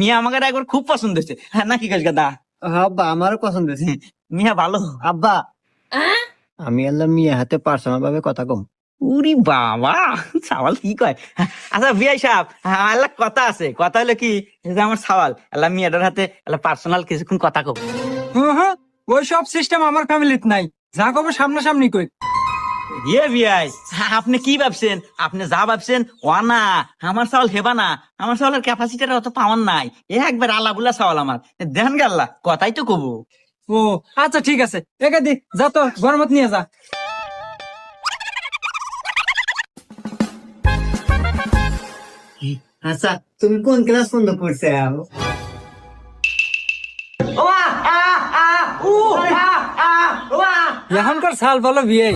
মিয়া আমাকে একবার খুব পছন্দ হয়েছে, হ্যাঁ নাকি কাজ গাদা? আব্বা আমারও পছন্দ হয়েছে। মিয়া ভালো। আব্বা আমি আল্লাহ মিয়া হাতে পার্সোনাল ভাবে কথা কম। উরি বাবা, সাওয়াল কি কয়? আচ্ছা বিআই সাহেব, আল্লাহ কথা আছে, কথা হলো কি এই যে আমার সাওয়াল আল্লাহ মিয়াটার হাতে আল্লাহ পার্সোনাল কিছুক্ষণ কথা কব। হ্যাঁ, ওই সব সিস্টেম আমার ফ্যামিলিতে নাই। যা কবে সামনাসামনি কই। ইয়ে বিআই, আপনি কি ভাবছেন? আপনি যা ভাবছেন ও না, আমার চাওয়াল হেবা না, আমার চাওয়ালের ক্যাপাসিটিটা অত পাওয়ার নাই। এ একবার আল্লাহ বুল্লা চাওয়াল আমার, দেখেন গে আল্লাহ কথাই তো কব। ও আচ্ছা ঠিক আছে, একে দি যা তো গরমত নিয়ে যা। আচ্ছা তুমি কোন ক্লাস পর্যন্ত পড়ছে? এখনকার সাল ভালো বিয়ে।